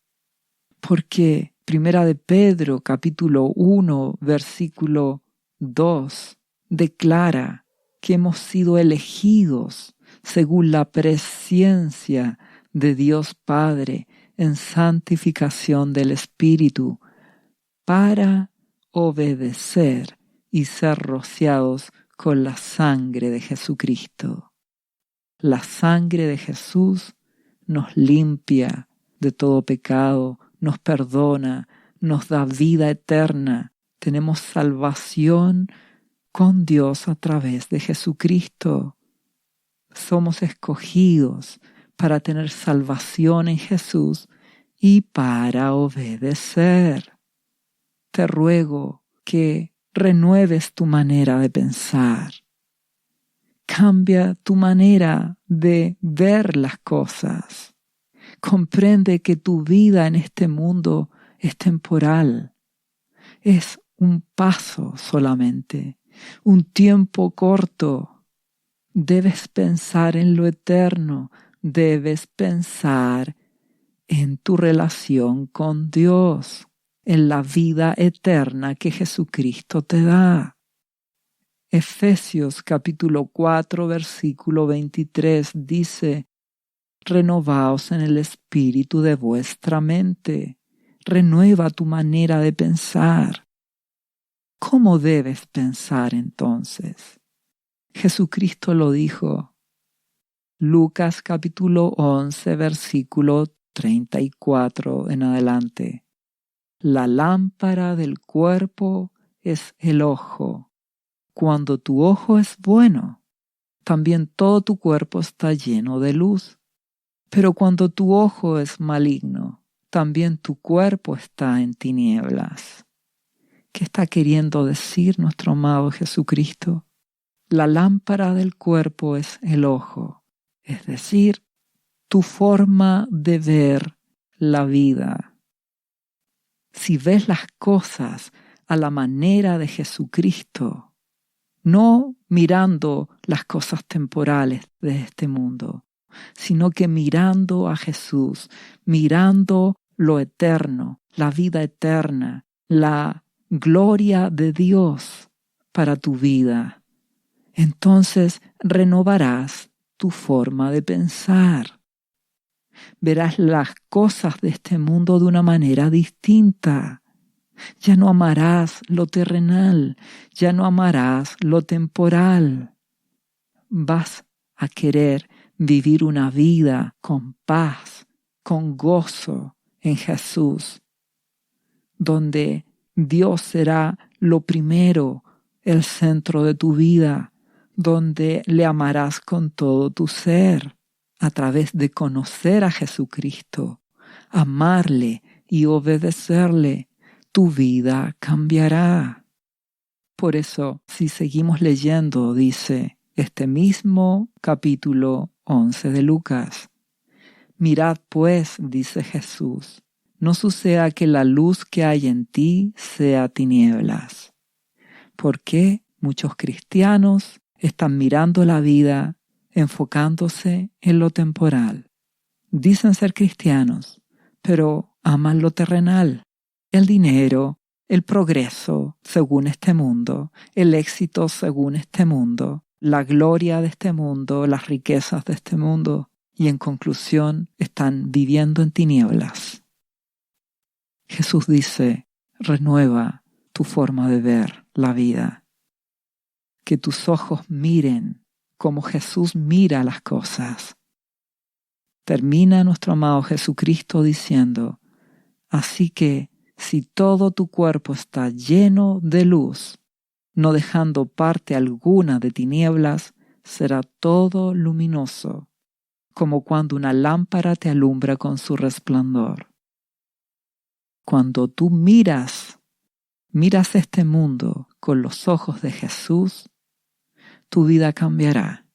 Porque Primera de Pedro, capítulo 1, versículo 2, declara que hemos sido elegidos según la presciencia de Dios Padre en santificación del Espíritu para obedecer y ser rociados con la sangre de Jesucristo. La sangre de Jesús nos limpia de todo pecado, nos perdona, nos da vida eterna. Tenemos salvación con Dios a través de Jesucristo. Somos escogidos para tener salvación en Jesús y para obedecer. Te ruego que renueves tu manera de pensar. Cambia tu manera de ver las cosas. Comprende que tu vida en este mundo es temporal. Es un paso solamente, un tiempo corto. Debes pensar en lo eterno. Debes pensar en tu relación con Dios, en la vida eterna que Jesucristo te da. Efesios capítulo 4, versículo 23 dice: renovaos en el espíritu de vuestra mente. Renueva tu manera de pensar. ¿Cómo debes pensar entonces? Jesucristo lo dijo. Lucas capítulo 11, versículo 34 en adelante. La lámpara del cuerpo es el ojo. Cuando tu ojo es bueno, también todo tu cuerpo está lleno de luz. Pero cuando tu ojo es maligno, también tu cuerpo está en tinieblas. ¿Qué está queriendo decir nuestro amado Jesucristo? La lámpara del cuerpo es el ojo, es decir, tu forma de ver la vida. Si ves las cosas a la manera de Jesucristo, no mirando las cosas temporales de este mundo, sino que mirando a Jesús, mirando lo eterno, la vida eterna, la gloria de Dios para tu vida, entonces renovarás tu forma de pensar. Verás las cosas de este mundo de una manera distinta. Ya no amarás lo terrenal, ya no amarás lo temporal. Vas a querer vivir una vida con paz, con gozo en Jesús, donde Dios será lo primero, el centro de tu vida, donde le amarás con todo tu ser, a través de conocer a Jesucristo, amarle y obedecerle. Tu vida cambiará. Por eso, si seguimos leyendo, dice este mismo capítulo 11 de Lucas: mirad pues, dice Jesús, no suceda que la luz que hay en ti sea tinieblas. Porque muchos cristianos están mirando la vida enfocándose en lo temporal. Dicen ser cristianos, pero aman lo terrenal. El dinero, el progreso según este mundo, el éxito según este mundo, la gloria de este mundo, las riquezas de este mundo, y en conclusión están viviendo en tinieblas. Jesús dice: renueva tu forma de ver la vida. Que tus ojos miren como Jesús mira las cosas. Termina nuestro amado Jesucristo diciendo: así que si todo tu cuerpo está lleno de luz, no dejando parte alguna de tinieblas, será todo luminoso, como cuando una lámpara te alumbra con su resplandor. Cuando tú miras este mundo con los ojos de Jesús, tu vida cambiará,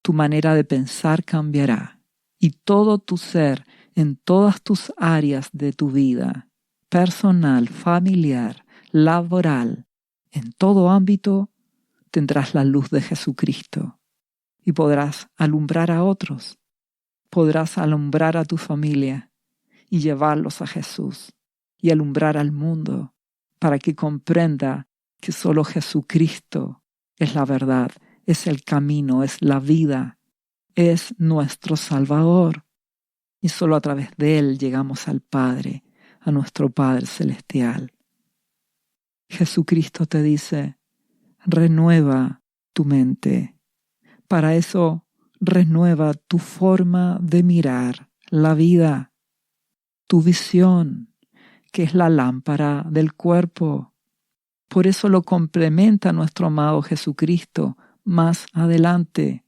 tu manera de pensar cambiará, y todo tu ser en todas tus áreas de tu vida, personal, familiar, laboral, en todo ámbito, tendrás la luz de Jesucristo y podrás alumbrar a otros, podrás alumbrar a tu familia y llevarlos a Jesús y alumbrar al mundo para que comprenda que solo Jesucristo es la verdad, es el camino, es la vida, es nuestro Salvador, y solo a través de Él llegamos al Padre, a nuestro Padre Celestial. Jesucristo te dice: renueva tu mente. Para eso renueva tu forma de mirar la vida, tu visión, que es la lámpara del cuerpo. Por eso lo complementa nuestro amado Jesucristo más adelante.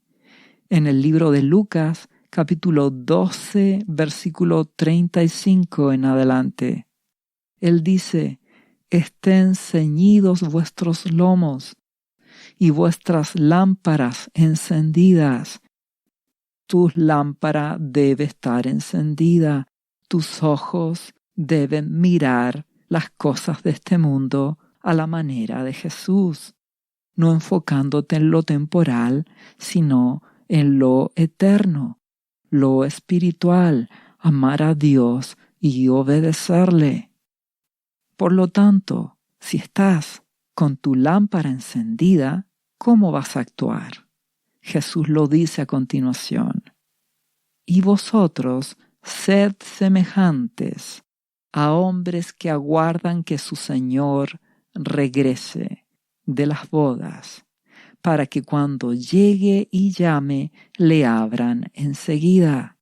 En el libro de Lucas, capítulo 12, versículo 35 en adelante. Él dice: estén ceñidos vuestros lomos y vuestras lámparas encendidas. Tu lámpara debe estar encendida, tus ojos deben mirar las cosas de este mundo a la manera de Jesús, no enfocándote en lo temporal, sino en lo eterno, lo espiritual, amar a Dios y obedecerle. Por lo tanto, si estás con tu lámpara encendida, ¿cómo vas a actuar? Jesús lo dice a continuación: y vosotros sed semejantes a hombres que aguardan que su Señor regrese de las bodas, para que cuando llegue y llame, le abran enseguida.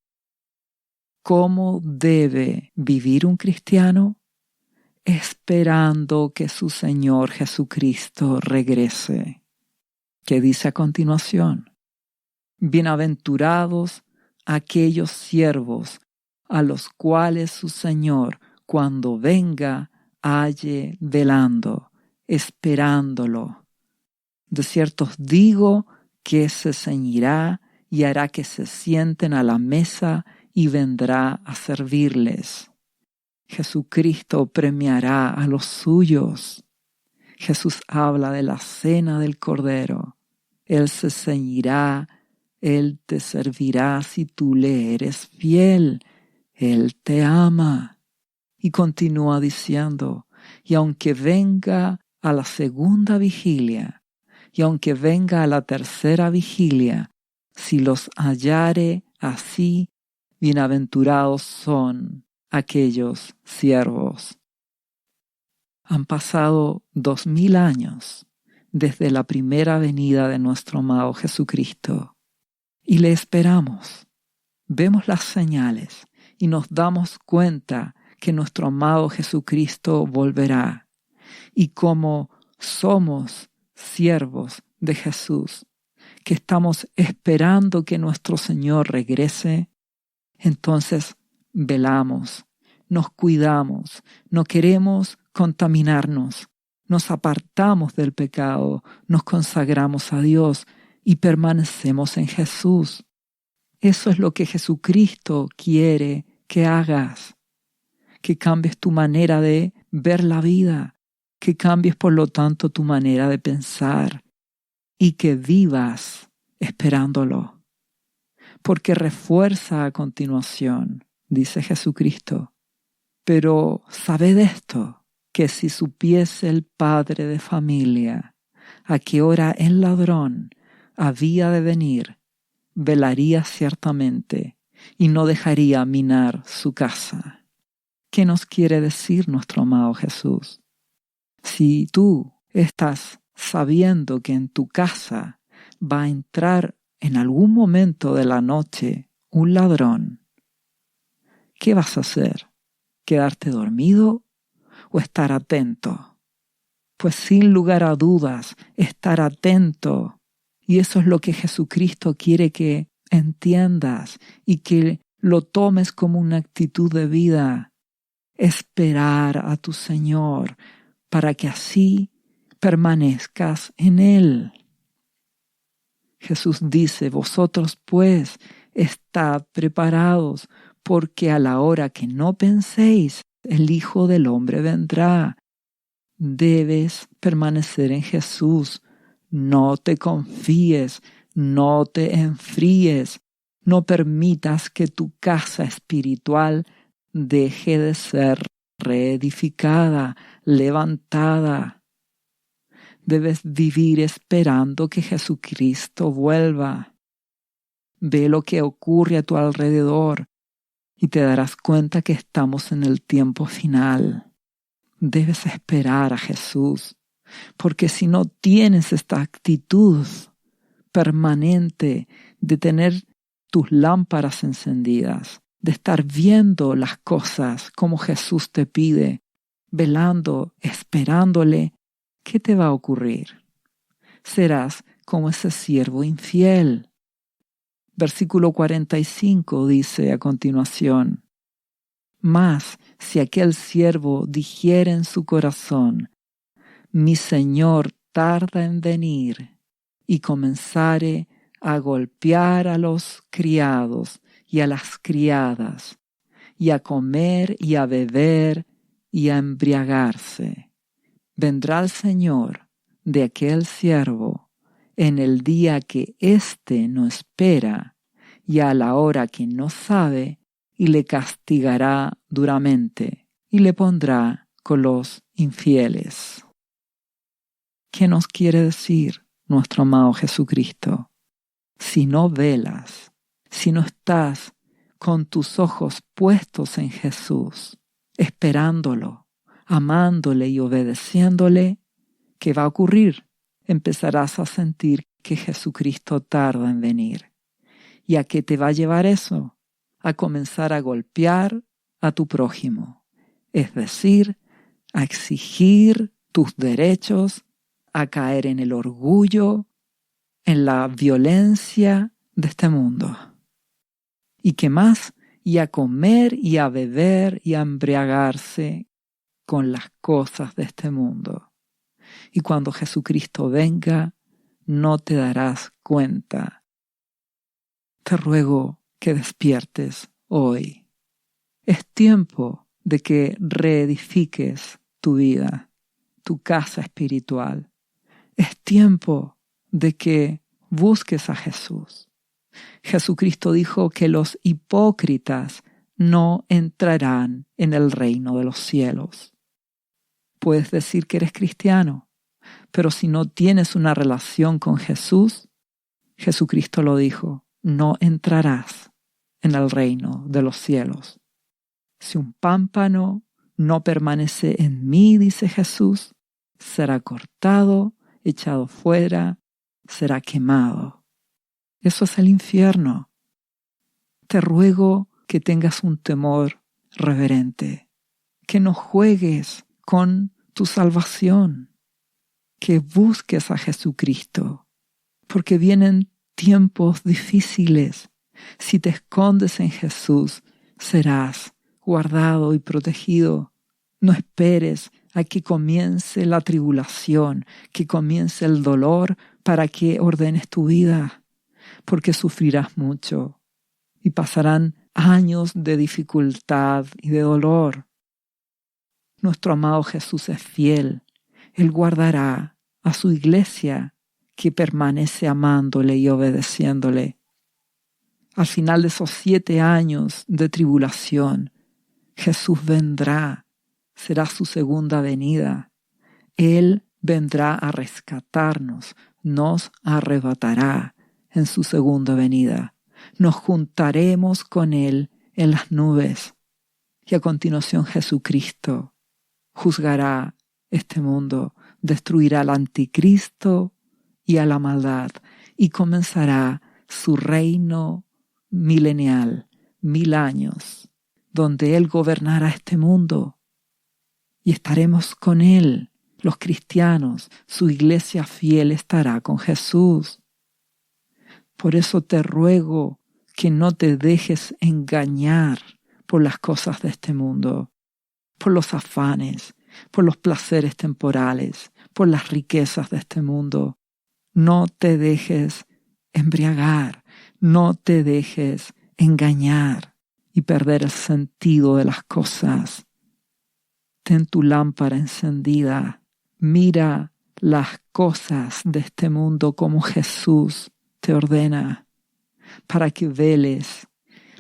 ¿Cómo debe vivir un cristiano? Esperando que su Señor Jesucristo regrese. ¿Qué dice a continuación? Bienaventurados aquellos siervos a los cuales su Señor, cuando venga, halle velando, esperándolo. De cierto os digo que se ceñirá y hará que se sienten a la mesa y vendrá a servirles. Jesucristo premiará a los suyos. Jesús habla de la cena del Cordero. Él se ceñirá, Él te servirá si tú le eres fiel. Él te ama. Y continúa diciendo: y aunque venga a la segunda vigilia, y aunque venga a la tercera vigilia, si los hallare así, bienaventurados son aquellos siervos. Han pasado 2000 años desde la primera venida de nuestro amado Jesucristo y le esperamos. Vemos las señales y nos damos cuenta que nuestro amado Jesucristo volverá. Y como somos siervos de Jesús, que estamos esperando que nuestro Señor regrese, entonces velamos, nos cuidamos, no queremos contaminarnos, nos apartamos del pecado, nos consagramos a Dios y permanecemos en Jesús. Eso es lo que Jesucristo quiere que hagas, que cambies tu manera de ver la vida, que cambies por lo tanto tu manera de pensar y que vivas esperándolo. Porque refuerza a continuación, dice Jesucristo: pero sabed esto, que si supiese el padre de familia a qué hora el ladrón había de venir, velaría ciertamente y no dejaría minar su casa. ¿Qué nos quiere decir nuestro amado Jesús? Si tú estás sabiendo que en tu casa va a entrar en algún momento de la noche un ladrón, ¿qué vas a hacer? ¿Quedarte dormido o estar atento? Pues sin lugar a dudas, estar atento. Y eso es lo que Jesucristo quiere que entiendas y que lo tomes como una actitud de vida. Esperar a tu Señor para que así permanezcas en Él. Jesús dice: vosotros pues estad preparados, porque a la hora que no penséis, el Hijo del Hombre vendrá. Debes permanecer en Jesús. No te confíes, no te enfríes, no permitas que tu casa espiritual deje de ser reedificada, levantada. Debes vivir esperando que Jesucristo vuelva. Ve lo que ocurre a tu alrededor y te darás cuenta que estamos en el tiempo final. Debes esperar a Jesús, porque si no tienes esta actitud permanente de tener tus lámparas encendidas, de estar viendo las cosas como Jesús te pide, velando, esperándole, ¿qué te va a ocurrir? Serás como ese siervo infiel. Versículo 45 dice a continuación: Mas si aquel siervo dijere en su corazón, mi Señor tarda en venir, y comenzare a golpear a los criados y a las criadas, y a comer y a beber y a embriagarse, vendrá el Señor de aquel siervo en el día que éste no espera y a la hora que no sabe, y le castigará duramente y le pondrá con los infieles. ¿Qué nos quiere decir nuestro amado Jesucristo? Si no velas, si no estás con tus ojos puestos en Jesús, esperándolo, amándole y obedeciéndole, ¿qué va a ocurrir? Empezarás a sentir que Jesucristo tarda en venir. ¿Y a qué te va a llevar eso? A comenzar a golpear a tu prójimo, es decir, a exigir tus derechos, a caer en el orgullo, en la violencia de este mundo. ¿Y qué más? Y a comer y a beber y a embriagarse con las cosas de este mundo. Y cuando Jesucristo venga, no te darás cuenta. Te ruego que despiertes hoy. Es tiempo de que reedifiques tu vida, tu casa espiritual. Es tiempo de que busques a Jesús. Jesucristo dijo que los hipócritas no entrarán en el reino de los cielos. Puedes decir que eres cristiano, pero si no tienes una relación con Jesús, Jesucristo lo dijo, no entrarás en el reino de los cielos. Si un pámpano no permanece en mí, dice Jesús, será cortado, echado fuera, será quemado. Eso es el infierno. Te ruego que tengas un temor reverente, que no juegues con tu salvación, que busques a Jesucristo, porque vienen tiempos difíciles. Si te escondes en Jesús, serás guardado y protegido. No esperes a que comience la tribulación, que comience el dolor para que ordenes tu vida, porque sufrirás mucho y pasarán años de dificultad y de dolor. Nuestro amado Jesús es fiel. Él guardará a su iglesia que permanece amándole y obedeciéndole. Al final de esos 7 años de tribulación, Jesús vendrá, será su segunda venida. Él vendrá a rescatarnos, nos arrebatará en su segunda venida. Nos juntaremos con Él en las nubes. Y a continuación Jesucristo juzgará este mundo, destruirá al anticristo y a la maldad, y comenzará su reino milenial, 1000 años, donde Él gobernará este mundo. Y estaremos con Él, los cristianos, su iglesia fiel estará con Jesús. Por eso te ruego que no te dejes engañar por las cosas de este mundo, por los afanes, por los placeres temporales, por las riquezas de este mundo. No te dejes embriagar, no te dejes engañar y perder el sentido de las cosas. Ten tu lámpara encendida, mira las cosas de este mundo como Jesús te ordena, para que veles,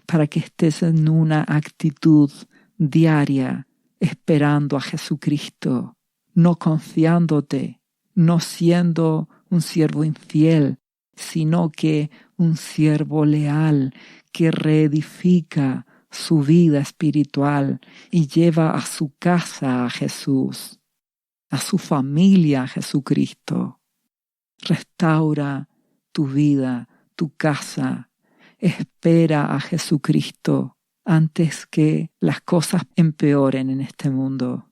para que estés en una actitud diaria esperando a Jesucristo, no confiándote, no siendo un siervo infiel, sino que un siervo leal que reedifica su vida espiritual y lleva a su casa a Jesús, a su familia a Jesucristo. Restaura tu vida, tu casa. Espera a Jesucristo antes que las cosas empeoren en este mundo.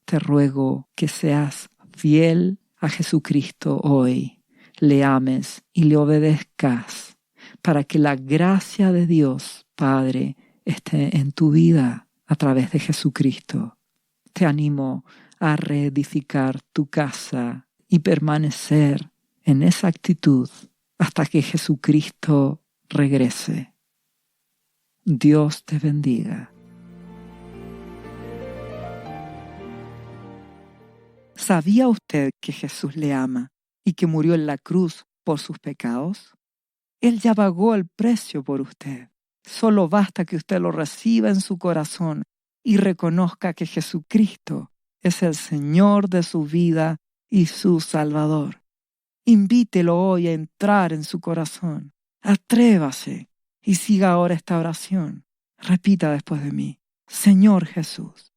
Te ruego que seas fiel a Jesucristo hoy, le ames y le obedezcas, para que la gracia de Dios, Padre, esté en tu vida a través de Jesucristo. Te animo a reedificar tu casa y permanecer en esa actitud hasta que Jesucristo regrese. Dios te bendiga. ¿Sabía usted que Jesús le ama y que murió en la cruz por sus pecados? Él ya pagó el precio por usted. Solo basta que usted lo reciba en su corazón y reconozca que Jesucristo es el Señor de su vida y su Salvador. Invítelo hoy a entrar en su corazón. Atrévase y siga ahora esta oración. Repita después de mí: Señor Jesús,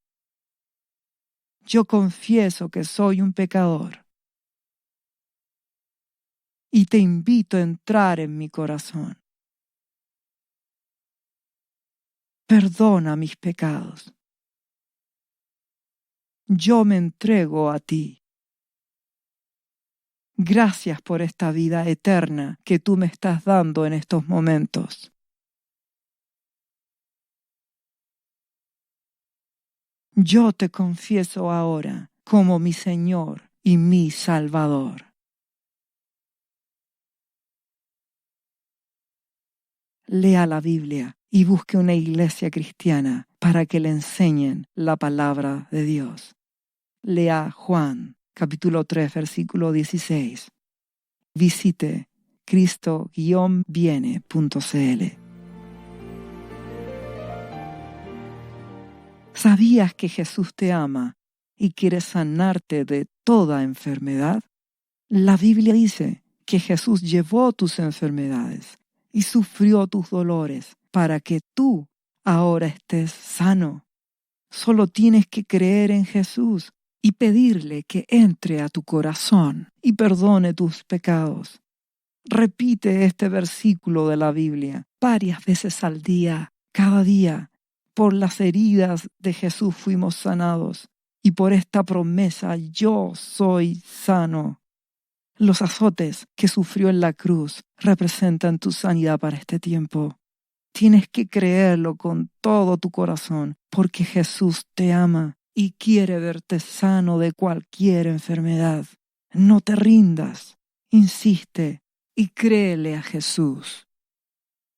yo confieso que soy un pecador y te invito a entrar en mi corazón. Perdona mis pecados. Yo me entrego a ti. Gracias por esta vida eterna que tú me estás dando en estos momentos. Yo te confieso ahora como mi Señor y mi Salvador. Lea la Biblia y busque una iglesia cristiana para que le enseñen la palabra de Dios. Lea Juan, capítulo 3, versículo 16. Visite cristo-viene.cl. ¿Sabías que Jesús te ama y quiere sanarte de toda enfermedad? La Biblia dice que Jesús llevó tus enfermedades y sufrió tus dolores para que tú ahora estés sano. Solo tienes que creer en Jesús y pedirle que entre a tu corazón y perdone tus pecados. Repite este versículo de la Biblia varias veces al día, cada día. Por las heridas de Jesús fuimos sanados y por esta promesa yo soy sano. Los azotes que sufrió en la cruz representan tu sanidad para este tiempo. Tienes que creerlo con todo tu corazón porque Jesús te ama y quiere verte sano de cualquier enfermedad. No te rindas, insiste y créele a Jesús.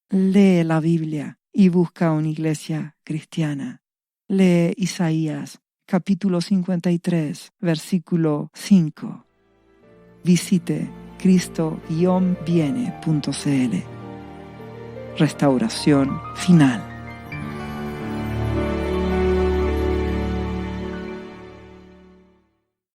Lee la Biblia y busca una iglesia cristiana. Lee Isaías, capítulo 53, versículo 5. Visite cristo-viene.cl. Restauración final.